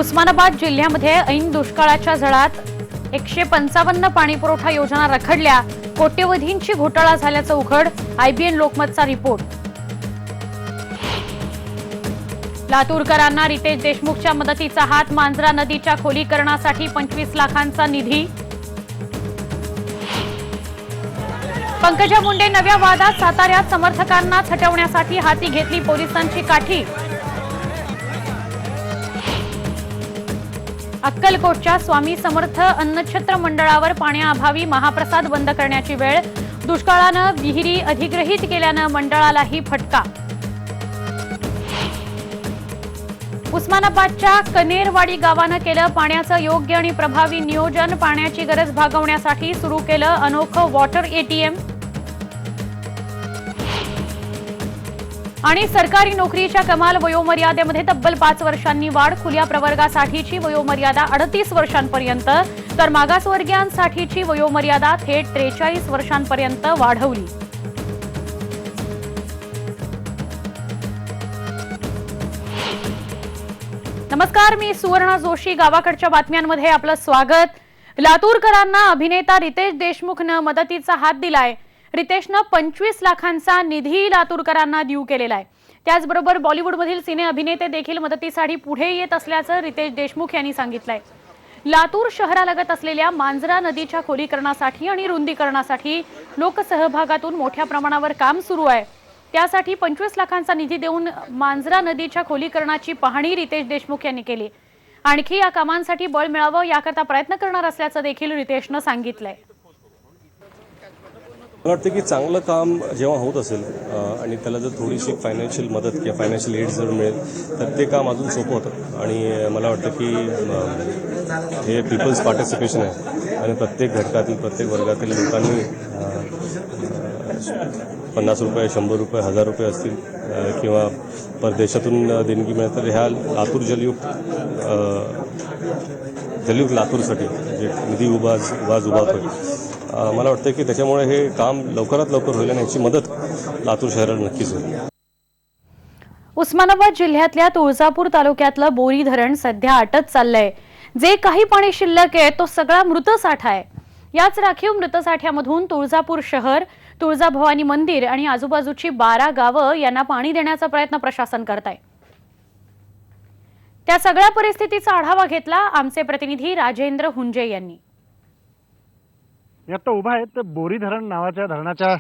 उस्मानाबाद जिल्ह्यामध्ये ऐन दुष्काळाच्या झळात 155 पाणीपुरवठा योजना रखडल्या, कोट्यवधींची घोटाळा झाल्याचं उघड, आयबीएन लोकमतचा रिपोर्ट। लातूरकरांना रितेश देशमुखच्या मदतीचा हात, मांजरा नदीच्या खोलीकरणासाठी 25 लाखांचा निधी। पंकजा मुंडे नव्या वादात, साताऱ्यात समर्थकांना हटवण्यासाठी हाती घेतली पोलिसांची काठी। अक्कलकोटच्या स्वामी समर्थ अन्नछत्र मंडळावर पाण्याअभावी महाप्रसाद बंद करण्याची वेळ, दुष्काळानं विहिरी अधिग्रहित केल्यानं मंडळालाही फटका। उस्मानाबादच्या कनेरवाडी गावानं केलं पाण्याचं योग्य आणि प्रभावी नियोजन, पाण्याची गरज भागवण्यासाठी सुरू केलं अनोखं वॉटर एटीएम। आणि सरकारी नोकरीच्या कमाल वयोमर्यादेमध्ये तब्बल 5 वर्षांनी वाढ, खुल्या प्रवर्गासाठीची वयोमर्यादा 38 वर्षांपर्यंत तर मागासवर्गीयांसाठीची वयोमर्यादा थेट 43 वर्षांपर्यंत वाढवली। नमस्कार, मी सुवर्णा जोशी, गावाकडच्या बातम्यांमध्ये आपलं स्वागत। लातूरकरांना अभिनेता रितेश देशमुखनं मदतीचा हात दिलाय। रितेशनं 25 लाखांचा निधी लातूरकरांना देऊ केलेला आहे। त्याचबरोबर बॉलिवूडमधील सिने अभिनेते देखील मदतीसाठी पुढे येत असल्याचं रितेश देशमुख यांनी सांगितलंय। लातूर शहरालगत असलेल्या मांजरा नदीच्या खोलीकरणासाठी आणि रुंदीकरणासाठी लोकसहभागातून मोठ्या प्रमाणावर काम सुरू आहे। त्यासाठी 25 लाखांचा निधी देऊन मांजरा नदीच्या खोलीकरणाची पाहणी रितेश देशमुख यांनी केली। आणखी या कामांसाठी बळ मिळावं याकरता प्रयत्न करणार असल्याचं देखील रितेशनं सांगितलंय। मला वाटतं की चांगलं काम जेव्हा होत असेल आणि त्याला जर थोडीशी फायनान्शियल मदत किंवा फायनान्शियल एड जर मिळेल तर ते काम अजून सोपं होतं। आणि मला वाटतं की हे पीपल्स पार्टिसिपेशन आहे आणि प्रत्येक घटकातील प्रत्येक वर्गातील लोकांनी 50 रुपये, 100 रुपये, 1000 रुपये असतील किंवा परदेशातून देणगी मिळेल तर ह्या लातूर जलयुक्त लातूरसाठी जे निधी उभारतोय, मला वाटतं की त्याच्यामुळे हे काम लवकरात लवकर होईल आणि याची मदत लातूर शहराला नक्कीच होईल। उस्मानाबाद जिल्ह्यातल्या तुळजापूर तालुक्यातलं बोरी धरण सध्या आटत चाललंय। जे काही पाणी शिल्लक आहे तो सगळा मृत साठा आहे। याच राखीव मृत साठ्यामधून तुळजापूर शहर, तुळजाभवानी मंदिर आणि आजूबाजूची 12 गावं यांना पाणी देण्याचा प्रयत्न प्रशासन करत आहे। त्या सगळ्या परिस्थितीचा आढावा घेतला आमचे प्रतिनिधी राजेंद्र हुंजे यांनी। आता उभा आहे तर बोरी धरण नावाच्या धरणाच्या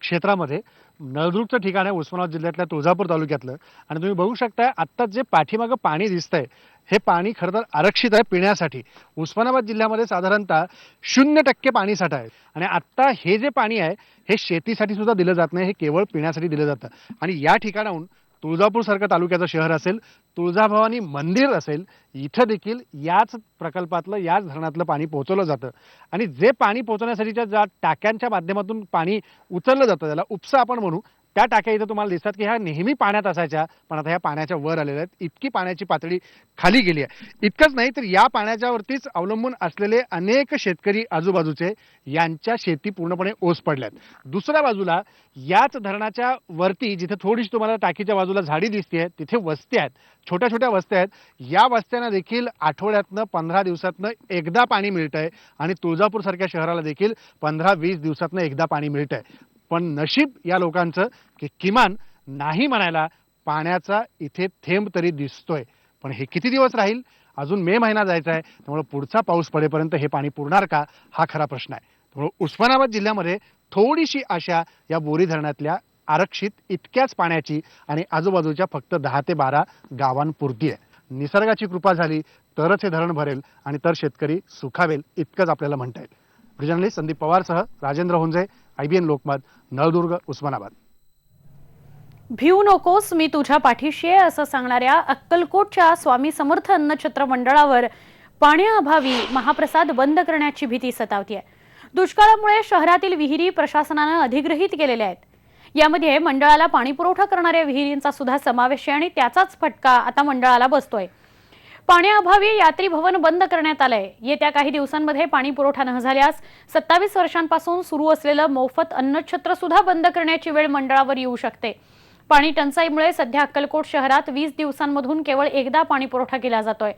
क्षेत्रामध्ये नळदुर्गचं ठिकाण आहे उस्मानाबाद जिल्ह्यातल्या तुळजापूर तालुक्यातलं। आणि तुम्ही बघू शकता आत्ता जे पाठीमागं पाणी दिसतंय हे पाणी खरं तर आरक्षित आहे पिण्यासाठी। उस्मानाबाद जिल्ह्यामध्ये साधारणतः 0% पाणी साठा आहे आणि आत्ता हे जे पाणी आहे हे शेतीसाठी सुद्धा दिलं जात नाही, हे केवळ पिण्यासाठी दिलं जातं। आणि या ठिकाणाहून तुळजापूर सारखं तालुक्याचं शहर असेल, तुळजाभवानी मंदिर असेल, इथं देखील याच प्रकल्पातलं याच धरणातलं पाणी पोहोचवलं जातं। आणि जे पाणी पोहोचवण्यासाठीच्या ज्या टाक्यांच्या माध्यमातून पाणी उचललं जातं त्याला उपसा आपण म्हणू, त्या टाक्या इथं तुम्हाला दिसतात की ह्या नेहमी पाण्यात असायच्या पण आता ह्या पाण्याच्या वर आलेल्या आहेत। इतकी पाण्याची पातळी खाली गेली आहे। इतकंच नाही तर या पाण्याच्यावरतीच अवलंबून असलेले अनेक शेतकरी आजूबाजूचे यांच्या शेती पूर्णपणे ओस पडल्यात। दुसऱ्या बाजूला याच धरणाच्या वरती जिथे थोडीशी तुम्हाला टाकीच्या बाजूला झाडी दिसते तिथे वस्त्या आहेत, छोट्या छोट्या वस्त्या आहेत। या वस्त्यांना देखील आठवड्यातनं 15 दिवसातनं एकदा पाणी मिळतंय आणि तुळजापूर सारख्या शहराला देखील 15-20 दिवसातनं एकदा पाणी मिळतंय। पण नशीब या लोकांचं की किमान नाही म्हणायला पाण्याचा इथे थेंब तरी दिसतोय। पण हे किती दिवस राहील? अजून मे महिना जायचा आहे, त्यामुळे पुढचा पाऊस पडेपर्यंत हे पाणी पुरणार का हा खरा प्रश्न आहे। त्यामुळे उस्मानाबाद जिल्ह्यामध्ये थोडीशी आशा या बोरी धरणातल्या आरक्षित इतक्याच पाण्याची आणि आजूबाजूच्या फक्त 10 ते 12 गावांपुरती आहे। निसर्गाची कृपा झाली तरच हे धरण भरेल आणि तर शेतकरी सुखावेल इतकंच आपल्याला म्हणता येईल। जर्नलिस्ट संदीप पवारसह राजेंद्र हुंजे, आयबीएन लोकमत, नळदुर्ग, उस्मानाबाद। भिऊ नकोस, मी तुझ्या पाठीशी आहे असं सांगणाऱ्या अक्कलकोटच्या स्वामी समर्थ अन्नछत्र मंडळावर पाण्याअभावी महाप्रसाद बंद करण्याची भीती सतावतीये। दुष्काळामुळे शहरातील विहिरी प्रशासनानं अधिग्रहित केलेल्या आहेत। यामध्ये मंडळाला पाणीपुरवठा करणाऱ्या विहिरींचा सुद्धा समावेश आहे आणि त्याचाच फटका आता मंडळाला बसतोय। पाण्याअभावी यात्री भवन बंद करण्यात आलंय। येत्या काही दिवसांमध्ये पाणी पुरवठा न झाल्यास 27 वर्षांपासून सुरू असलेलं मोफत अन्नछत्र सुद्धा बंद करण्याची वेळ मंडळावर येऊ शकते। पाणी टंचाईमुळे सध्या अक्कलकोट शहरात 20 दिवसांमधून केवळ एकदा पाणी पुरवठा केला जातोय।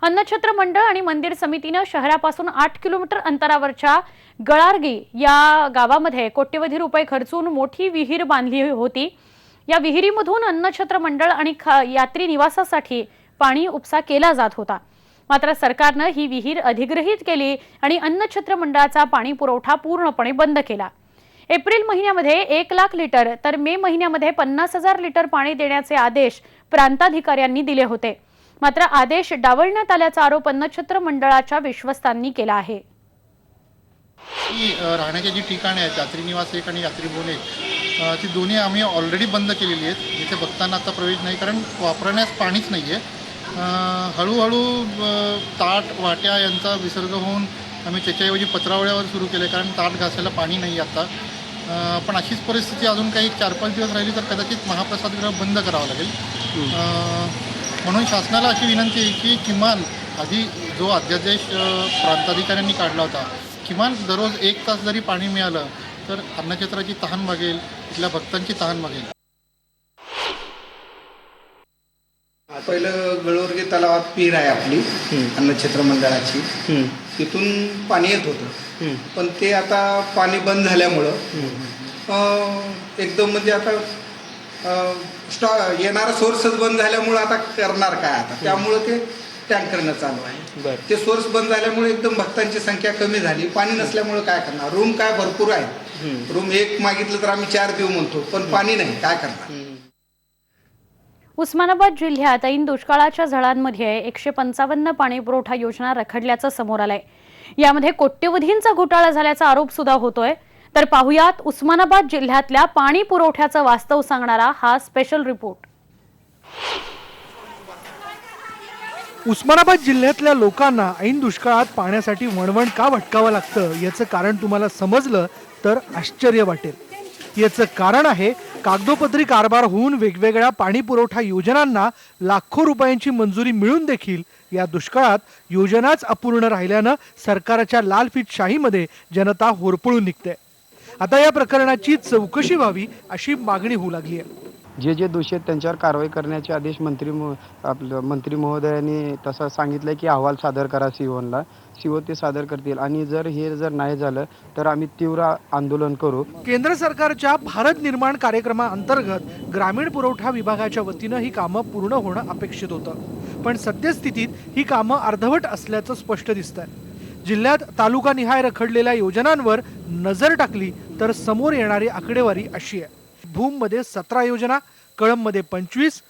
अन्नछत्र मंडळ आणि मंदिर समितीनं शहरापासून 8 किलोमीटर अंतरावरच्या गळारगी या गावामध्ये कोट्यवधी रुपये खर्चून मोठी विहीर बांधली होती। या विहिरीमधून अन्नछत्र मंडळ आणि यात्री निवासासाठी पाणी उपसा केला जात होता। मात्र सरकारनं ही विहीर अधिग्रहित केली आणि अन्नछत्र मंडळाचा पाणी पुरवठा पूर्णपणे बंद केला। एप्रिल महिन्यामध्ये 1 लाख लिटर तर मे महिन्यामध्ये 50,000 लिटर पाणी देण्याचे आदेश प्रांताधिकाऱ्यांनी दिले होते। मात्र आदेश डावलण्यात आल्याचा आरोप अन्नछत्र मंडळाच्या विश्वस्तांनी केला आहे। राहण्याची जी ठिकाणे आहेत, यात्री निवास एक आणि यात्री भवन एक, ती दोन्ही आम्ही ऑलरेडी बंद केलेली आहेत। जिथे भक्तांना आता प्रवेश नाही, कारण वापरण्यास पाणीच नाही आहे। हळूहळू ताट वाट्या यांचा विसर्ग होऊन आम्ही त्याच्याऐवजी पत्रावळ्यावर सुरू केले, कारण ताट घासायला पाणी नाही आता। पण अशीच परिस्थिती अजून काही 4-5 दिवस राहिली तर कदाचित महाप्रसादगृह बंद करावं लागेल। म्हणून शासनाला अशी विनंती आहे की किमान आधी जो अध्यादेश प्रांताधिकाऱ्यांनी काढला होता, किमान दररोज 1 तास जरी पाणी मिळालं तर अन्नछत्राची तहान भागेल, इथल्या भक्तांची तहान भागेल। पहिलं गळोरगे तलावात पीर आहे आपली अन्नछत्र मंडळाची, तिथून पाणी येत होतं, पण ते आता पाणी बंद झाल्यामुळं एकदम म्हणजे आता येणारा सोर्सच बंद झाल्यामुळं आता करणार काय आता, त्यामुळं ते टँकरनं चालू आहे। ते सोर्स बंद झाल्यामुळे एकदम भक्तांची संख्या कमी झाली। पाणी नसल्यामुळे काय करणार, रूम काय भरपूर आहे, रूम एक मागितलं तर आम्ही 4 देऊ म्हणतो, पण पाणी नाही, काय करणार। उस्मानाबाद जिल्ह्यात ऐन दुष्काळाच्या झळांमध्ये 155 पाणी पुरवठा योजना रखडल्याचं समोर आलंय। यामध्ये कोट्यवधींचा घोटाळा झाल्याचा आरोप सुद्धा होतोय। तर पाहुयात उस्मानाबाद जिल्ह्यातल्या पाणी पुरवठ्याचं वास्तव सांगणारा हा स्पेशल रिपोर्ट। उस्मानाबाद जिल्ह्यातल्या लोकांना ऐन दुष्काळात पाण्यासाठी वणवण का भटकावं लागतं याचं कारण तुम्हाला समजलं तर आश्चर्य वाटेल। याचं कारण आहे कागदोपत्री कारभार होऊन वेगवेगळ्या पाणी पुरवठा योजनांना लाखो रुपयांची मंजुरी मिळून देखील या दुष्काळात योजनाच अपूर्ण राहिल्यानं सरकारच्या लालफित शाहीमध्ये जनता होरपळून निघते। आता या प्रकरणाची चौकशी व्हावी अशी मागणी होऊ लागली आहे। जे दोषी आहेत त्यांच्यावर कारवाई करण्याचे आदेश मंत्री महोदयांनी तसं सांगितलं की अहवाल सादर करा सीओला, सीओ ते सादर करतील आणि जर नाही झालं तर आम्ही तीव्र आंदोलन करू। केंद्र सरकारच्या भारत निर्माण कार्यक्रमाअंतर्गत ग्रामीण पुरवठा विभागाच्या वतीनं ही कामं पूर्ण होणं अपेक्षित होतं, पण सद्यस्थितीत ही कामं अर्धवट असल्याचं स्पष्ट दिसतंय। जिल्ह्यात तालुकानिहाय रखडलेल्या योजनांवर नजर टाकली तर समोर येणारी आकडेवारी अशी आहे। भूममध्ये 17 योजना, कळंबमध्ये 25,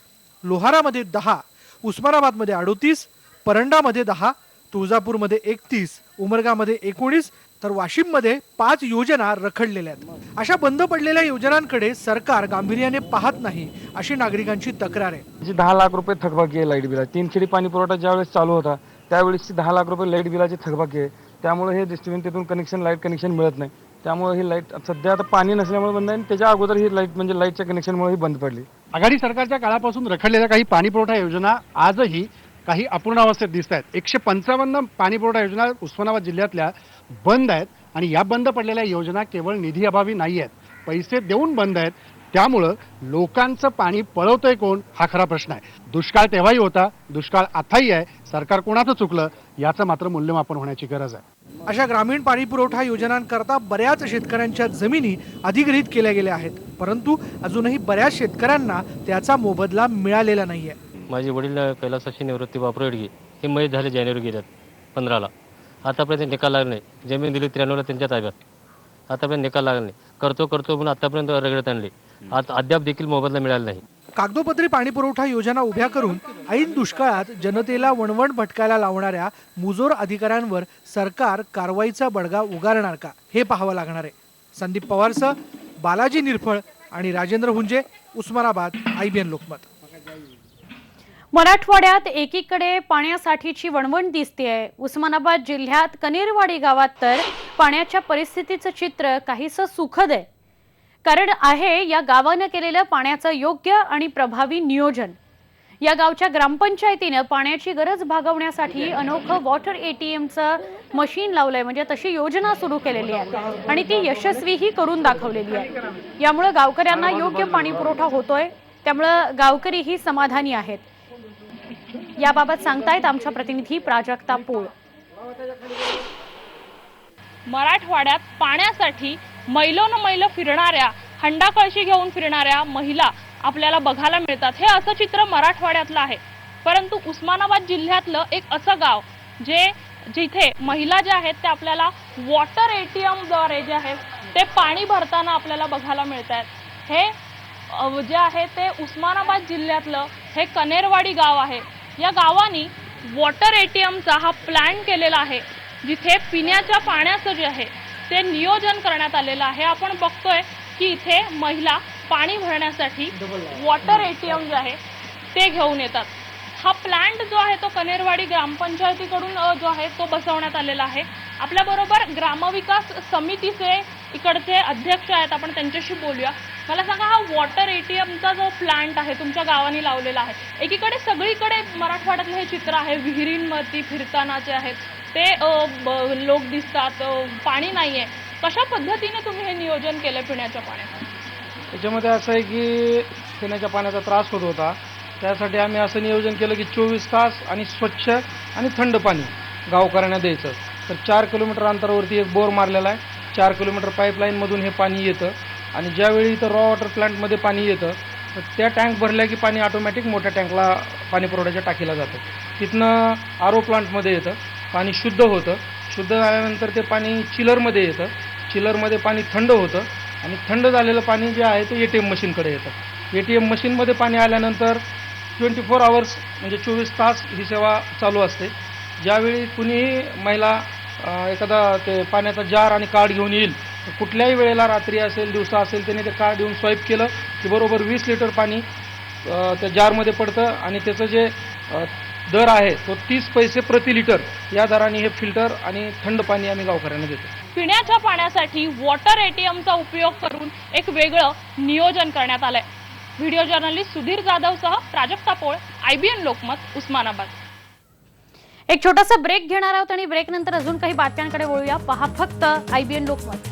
लोहारामध्ये 10, उस्मानाबादमध्ये 38, परंडामध्ये 10, तुळजापूरमध्ये 31, उमरगामध्ये 19 तर वाशिममध्ये 5 योजना रखडलेल्या आहेत। अशा बंद पडलेल्या योजनांकडे सरकार गांभीर्याने पाहत नाही अशी नागरिकांची तक्रार आहे। 10 लाख रुपये थकबाकी आहे लाईट बिला। 3 खेडी पाणी पुरवठा ज्यावेळेस चालू होता त्यावेळेस 10 लाख रुपये लाईट बिलाची थकबाकी आहे। त्यामुळे हे डिस्ट्रिब्युशन तिथून कनेक्शन लाईट कनेक्शन मिळत नाही। त्यामुळे ही लाईट सध्या आता पाणी नसल्यामुळे बंद आहे, त्याच्या अगोदर ही लाईट म्हणजे लाईटच्या कनेक्शनमुळे ही बंद पडली। आघाडी सरकारच्या काळापासून रखडलेल्या काही पाणी पुरवठा योजना आजही काही अपूर्ण अवस्थेत दिसत आहेत। 155 पाणी पुरवठा योजना उस्मानाबाद जिल्ह्यातल्या बंद आहेत आणि या बंद पडलेल्या योजना केवळ निधी अभावी नाही आहेत, पैसे देऊन बंद आहेत। त्यामुळं लोकांचं पाणी पळवतोय कोण हा खरा प्रश्न आहे। दुष्काळ तेव्हाही होता, दुष्काळ आताही आहे। सरकार कोणाचं चुकलं याचं मात्र मूल्यमापन होण्याची गरज आहे। अशा ग्रामीण पाणी पुरवठा योजनांकरता बऱ्याच शेतकऱ्यांच्या जमिनी अधिग्रहित केल्या गेल्या आहेत, परंतु अजूनही बऱ्याच शेतकऱ्यांना त्याचा मोबदला मिळालेला नाहीये। माझे वडील कैलासाची निवृत्ती बापरेडगी हे मयत झाले जानेवारी गेल्यात 15ला। आतापर्यंत निकाल लागला नाही। जमीन दिली 93ला त्यांच्या ताब्यात, आतापर्यंत निकाल लागला नाही। करतो म्हणून आतापर्यंत रगडत आणले, अद्याप देखील मोबदला मिळाला नाही। कागदोपत्री पाणी पुरवठा योजना उभ्या करून ऐन दुष्काळात जनतेला वणवण भटकायला लावणाऱ्या मुजोर अधिकाऱ्यांवर सरकार कारवाईचा बडगा उगारणार का हे पाहावं लागणार आहे। संदीप पवारसह बालाजी निरफळ आणि राजेंद्र हुंजे, उस्मानाबाद, IBN लोकमत। मराठवाड्यात एकीकडे पाण्यासाठीची वणवण दिसतेय। उस्मानाबाद जिल्ह्यात कनेरवाडी गावात तर पाण्याच्या परिस्थितीचं चित्र काहीसं सुखद आहे। कारण आहे या गावानं केलेलं पाण्याचं योग्य आणि प्रभावी नियोजन। या गावच्या ग्रामपंचायतीनं पाण्याची गरज भागवण्यासाठी अनोखं वॉटर ATMचं मशीन लावलंय, म्हणजे तशी योजना सुरू केलेली आहे आणि ती यशस्वीही करून दाखवलेली आहे। यामुळे गावकऱ्यांना योग्य पाणी पुरवठा होतोय, त्यामुळे गावकरीही समाधानी आहेत। याबाबत सांगतायत आमच्या प्रतिनिधी प्राजक्ता पोळ। मराठवाड्यात पाण्यासाठी मैलोन फिरणाऱ्या, हंडा कळशी घेऊन फिरणाऱ्या महिला आपल्याला बघायला मिळतात। हे असं चित्र मराठवाड्यातलं आहे, परंतु उस्मानाबाद जिल्ह्यातलं एक असं गाव जिथे महिला ज्या आहेत त्या आपल्याला वॉटर ATM द्वारे जे आहे ते पाणी भरताना आपल्याला बघायला मिळतात। हे जे आहे ते उस्मानाबाद जिल्ह्यातलं हे कनेरवाडी गाव आहे। या गावानी वॉटर ATMचा हा प्लॅन केलेला आहे, जिथे पिण्याच्या पाण्याचं जे आहे ते नियोजन करण्यात आलेलं आहे। आपण बघतोय की इथे महिला पाणी भरण्यासाठी वॉटर ATM जे आहे ते घेऊन येतात। हा प्लांट जो आहे तो कनेरवाडी ग्रामपंचायतीकडून जो आहे तो बसवण्यात आलेला आहे। आपल्याबरोबर ग्रामविकास समितीचे इकडचे अध्यक्ष आहेत, आपण त्यांच्याशी बोलूया। मला सांगा, हा वॉटर ATMचा जो प्लांट आहे तुमच्या गावाने लावलेला आहे, एकीकडे सगळीकडे मराठवाड्यातलं हे चित्र आहे, विहिरींवरती फिरताना जे आहेत ते लोक दिसतात, पाणी नाहीये। कशा पद्धतीने तुम्ही हे नियोजन केलं पिण्याच्या पाण्याचं? त्याच्यामध्ये असं आहे की पिण्याच्या पाण्याचा त्रास होत होता, त्यासाठी आम्ही असं नियोजन केलं की 24 तास आणि स्वच्छ आणि थंड पाणी गावकऱ्यांना द्यायचं। तर 4 किलोमीटर अंतरावरती एक बोर मारलेला आहे, 4 किलोमीटर पाईपलाईनमधून हे पाणी येतं आणि ज्यावेळी इथं रॉ वॉटर प्लांटमध्ये पाणी येतं तर त्या टँक भरल्या की पाणी ऑटोमॅटिक मोठ्या टँकला पाणी पुरवठ्याच्या टाकीला जातं। तिथनं RO प्लांटमध्ये येतं, पाणी शुद्ध होतं, शुद्ध झाल्यानंतर ते पाणी चिलरमध्ये येतं, चिलरमध्ये पाणी थंड होतं आणि थंड झालेलं पाणी जे आहे ते ATM मशीनकडे येतं। ATM मशीनमध्ये पाणी आल्यानंतर 24 आवर्स म्हणजे 24 तास ही सेवा चालू असते। ज्यावेळी कुणीही महिला एखादा ते पाण्याचा जार आणि कार्ड घेऊन येईल, तर कुठल्याही वेळेला रात्री असेल दिवसा असेल त्याने ते कार्ड येऊन स्वाईप केलं की बरोबर 20 लिटर पाणी त्या जारमध्ये पडतं आणि त्याचं जे दर आहे तो 30 पैसे प्रति लिटर या दराने हे फिल्टर आणि थंड पाणी आम्ही गावकऱ्यांना देतो। पिण्याच्या पाण्यासाठी वॉटर ATMचा उपयोग करून एक वेगळं नियोजन करण्यात आलंय। Video journalist Sudhir जाधवसह Prajakta Pol, IBN Lokmat, Osmanabad. एक छोटासा ब्रेक घेणार आहोत आणि ब्रेक नंतर अजून काही बातम्यांकडे वळूया। पहा फक्त IBN लोकमत।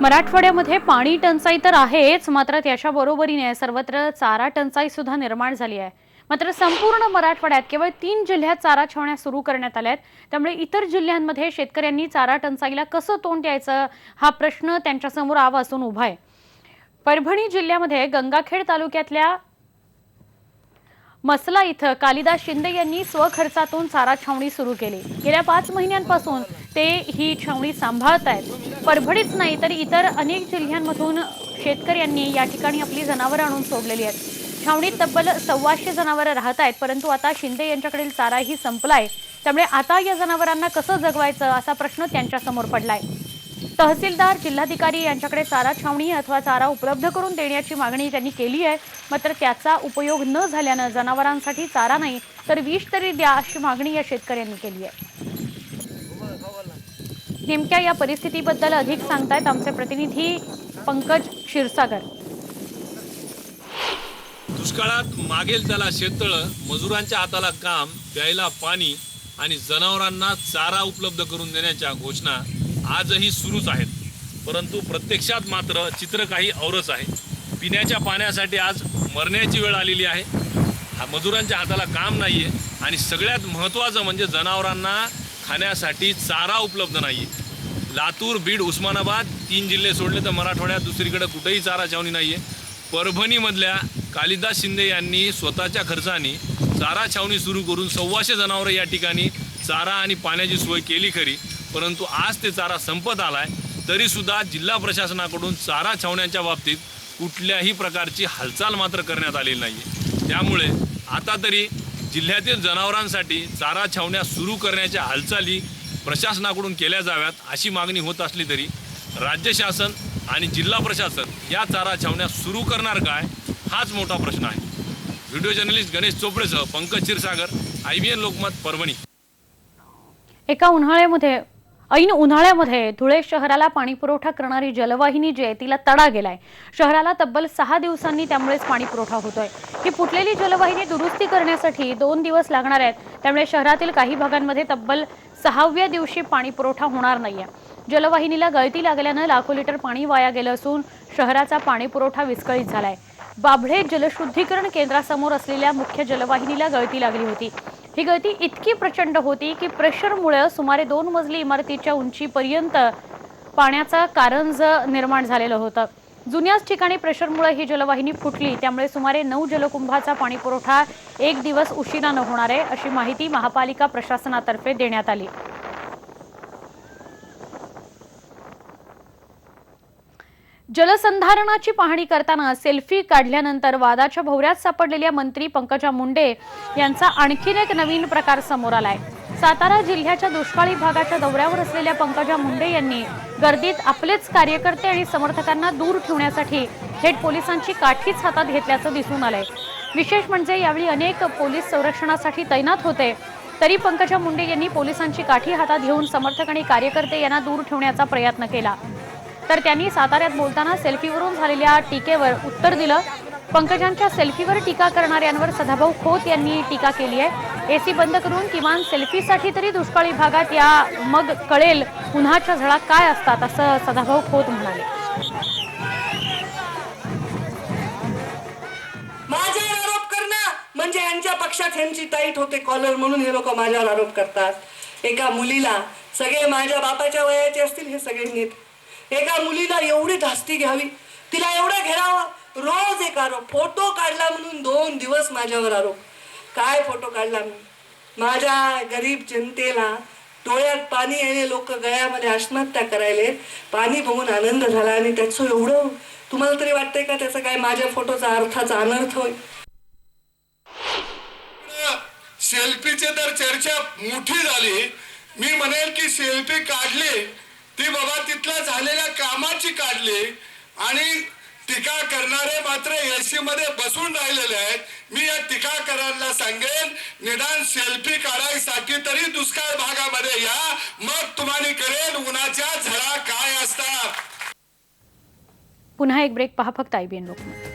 मराठवाड्यामध्ये पाणी टंचाई तर आहेच, मात्र त्याच्या बरोबरीने सर्वत्र चारा टंचाई सुद्धा निर्माण झाली आहे। मात्र संपूर्ण मराठवाड्यात केवळ 3 जिल्ह्यात चारा छावण्या सुरू करण्यात आल्या आहेत, त्यामुळे इतर जिल्ह्यांमध्ये शेतकऱ्यांनी चारा टंचाईला कसं तोंड द्यायचं हा प्रश्न त्यांच्यासमोर आवाजून उभा आहे। परभणी जिल्ह्यामध्ये गंगाखेड तालुक्यातल्या मसला इथं कालिदास शिंदे यांनी स्वखर्चातून चारा छावणी सुरू केली। गेल्या 5 महिन्यांपासून ते ही छावणी सांभाळत आहेत। परभणीच नाही तर इतर अनेक जिल्ह्यांमधून शेतकऱ्यांनी या ठिकाणी आपली जनावरं आणून सोडलेली आहेत। छावणीत तब्बल 125 जनावरं राहत आहेत, परंतु आता शिंदे यांच्याकडील चाराही संपलाय, त्यामुळे आता या जनावरांना कसं जगवायचं असा प्रश्न त्यांच्यासमोर पडलाय। तहसीलदार, जिल्हाधिकारी यांच्याकडे चारा छावणी अथवा चारा उपलब्ध करून देण्याची मागणी त्यांनी केली आहे, मात्र त्याचा उपयोग न झाल्यानं जनावरांसाठी चारा नाही तर विष तरी द्या अशी मागणी या शेतकऱ्यांनी केली आहे। नेमक्या या परिस्थितीबद्दल अधिक सांगतायत आमचे प्रतिनिधी पंकज क्षीरसागर। दुष्काळात मागेल त्याला शेततळं, मजुरांच्या हाताला काम, प्यायला पाणी आणि जनावरांना चारा उपलब्ध करून देण्याच्या घोषणा आजही सुरूच आहेत, परंतु प्रत्यक्षात मात्र चित्र काही औरच आहे। पिण्याच्या पाण्यासाठी आज मरण्याची वेळ आलेली आहे। मजुरांच्या हाताला काम नाहीये आणि सगळ्यात महत्त्वाचं म्हणजे जनावरांना खाण्यासाठी चारा उपलब्ध नाहीये। लातूर, बीड, उस्मानाबाद 3 जिल्हे सोडले तर मराठवाड्यात दुसरीकडे कुठेही चारा छावणी नाहीये। परभणीमधल्या कालिदास शिंदे यांनी स्वतःच्या खर्चाने चारा छावणी सुरू करून 125 जनावरं या ठिकाणी चारा आणि पाण्याची सोय केली खरी, परंतु आज ते चारा संपत आलाय तरी सुद्धा जिल्हा प्रशासनाकडून चारा छावण्यांच्या बाबतीत कुठल्याही प्रकारची हालचाल मात्र करण्यात आलेली नाहीये। त्यामुळे आता तरी जिल्ह्यातील जनावरांसाठी चारा छावण्या सुरू करण्याच्या हालचाली प्रशासनाकडून केल्या जाव्यात अशी मागणी होत असली तरी राज्य शासन आणि जिल्हा प्रशासन या चारा छावण्या सुरू करणार काय हाच मोठा प्रश्न आहे। व्हिडिओ जर्नलिस्ट गणेश चोपडेसह पंकज क्षीरसागर, IBN लोकमत, परभणी। एका उन्हाळ्यामध्ये ऐन उन्हाळ्यामध्ये धुळे शहराला पाणी पुरवठा करणारी जलवाहिनी जी आहे तिला तडा गेलाय. शहराला तब्बल 6 दिवसांनी त्यामुळेच पाणी पुरवठा होतोय. ही फुटलेली जलवाहिनी दुरुस्ती करण्यासाठी 2 दिवस लागणार आहेत. त्यामुळे शहरातील काही भागांमध्ये तब्बल 6व्या दिवशी पाणी पुरवठा होणार नाहीये. जलवाहिनीला गळती लागल्यानं लाखो लिटर पाणी वाया गेलं असून शहराचा पाणी पुरवठा विस्कळीत झालाय. बाभळे जलशुद्धीकरण केंद्रासमोर असलेल्या मुख्य जलवाहिनीला गळती लागली होती. ही गळती इतकी प्रचंड होती की प्रेशरमुळे सुमारे 2 मजली इमारतीच्या उंचीपर्यंत पाण्याचा कारंज निर्माण झालेलं होतं. जुन्याच ठिकाणी प्रेशरमुळे ही जलवाहिनी फुटली. त्यामुळे सुमारे 9 जलकुंभाचा पाणी पुरवठा 1 दिवस उशिरानं होणार आहे, अशी माहिती महापालिका प्रशासनातर्फे देण्यात आली. जलसंधारणाची पाहणी करताना सेल्फी काढल्यानंतर वादाच्या भोवऱ्यात सापडलेल्या मंत्री पंकजा मुंडे यांचा आणखीन एक नवीन प्रकार समोर आलाय. सातारा जिल्ह्याच्या दुष्काळी भागाच्या दौऱ्यावर असलेल्या पंकजा मुंडे यांनी गर्दीत आपलेच कार्यकर्ते आणि समर्थकांना दूर ठेवण्यासाठी थेट पोलिसांची काठीच हातात घेतल्याचं दिसून आलंय. विशेष म्हणजे यावेळी अनेक पोलीस संरक्षणासाठी तैनात होते, तरी पंकजा मुंडे यांनी पोलिसांची काठी हातात घेऊन समर्थक आणि कार्यकर्ते यांना दूर ठेवण्याचा प्रयत्न केला. तर त्यांनी साताऱ्यात बोलताना सेल्फीवरून झालेल्या टीकेवर उत्तर दिलं. पंकजांच्या सेल्फीवर टीका करणाऱ्यांवर सदाभाऊ खोत यांनी टीका केली आहे. एसी बंद करून किमान सेल्फीसाठी तरी दुष्काळी भागात या, मग कळेल उन्हाच्या झळा काय असतात, असं सदाभाऊ खोत म्हणाले. माझ्यावर आरोप करणं म्हणजे यांच्या पक्षात यांची टाईट होते कॉलर म्हणून हे लोक माझ्यावर आरोप करतात. एका मुलीला, सगळे माझ्या बापाच्या वयाचे असतील हे सगळे नीट, एका मुलीला एवढी धास्ती घ्यावी, तिला एवढं घेरावं, रोज एक आरोप. फोटो काढला म्हणून 2 दिवस माझ्यावर आरोप. काय फोटो काढला मी? माझ्या गरीब जनतेला डोळ्यात पाणी येणे, लोक गळ्यामध्ये आत्महत्या करायले, पाणी बघून आनंद झाला आणि त्याचं एवढं तुम्हाला तरी वाटतंय का त्याचा काय माझ्या फोटोचा अर्थाचा अनर्थ होईल? सेल्फीचे तर चर्चा मोठी झाली. मी म्हणेल की सेल्फी काढली ती बाबा तिथल्या झालेल्या कामाची काढली आणि टीका करणारे मात्र एसी मध्ये बसून राहिलेले आहेत. मी या टीकाकारांना सांगेन, निदान सेल्फी काढायसाठी तरी दुष्काळ भागामध्ये या, मग तुम्हाला कळेल उन्हाच्या झळा काय असतात. पुन्हा एक ब्रेक, पहा फक्त IBN लोकमत.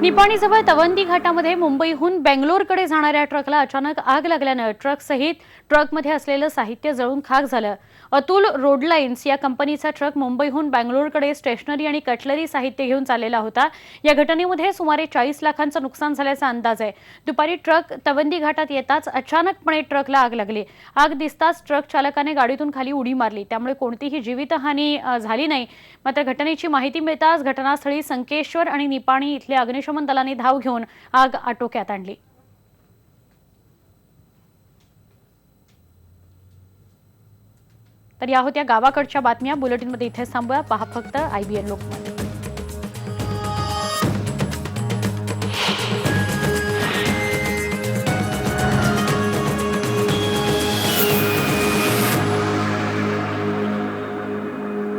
निपाणीजवळ तवंदी घाटामध्ये मुंबईहून बेंगलोरकडे जाणाऱ्या ट्रकला अचानक आग लागल्यानं ट्रकसहित ट्रकमध्ये असलेलं साहित्य जळून खाक झालं. अतुल रोडलाईन्स या कंपनीचा ट्रक मुंबईहून बेंगलोरकडे स्टेशनरी आणि कटलरी साहित्य घेऊन चाललेला होता. या घटनेमध्ये सुमारे 40 लाखांचं नुकसान झाल्याचा अंदाज आहे. दुपारी ट्रक तवंदी घाटात येताच अचानकपणे ट्रकला आग लागली. आग दिसताच ट्रक चालकाने गाडीतून खाली उडी मारली. त्यामुळे कोणतीही जीवितहानी झाली नाही. मात्र घटनेची माहिती मिळताच घटनास्थळी संकेश्वर आणि निपाणी इथल्या अग्निशमन दलाने धाव घेऊन आग आटोक्यात आणली. तर या होत्या गावाकडच्या बातम्या. बुलेटिनमध्ये इथेच थांबूया. पहा फक्त IBN लोकमत.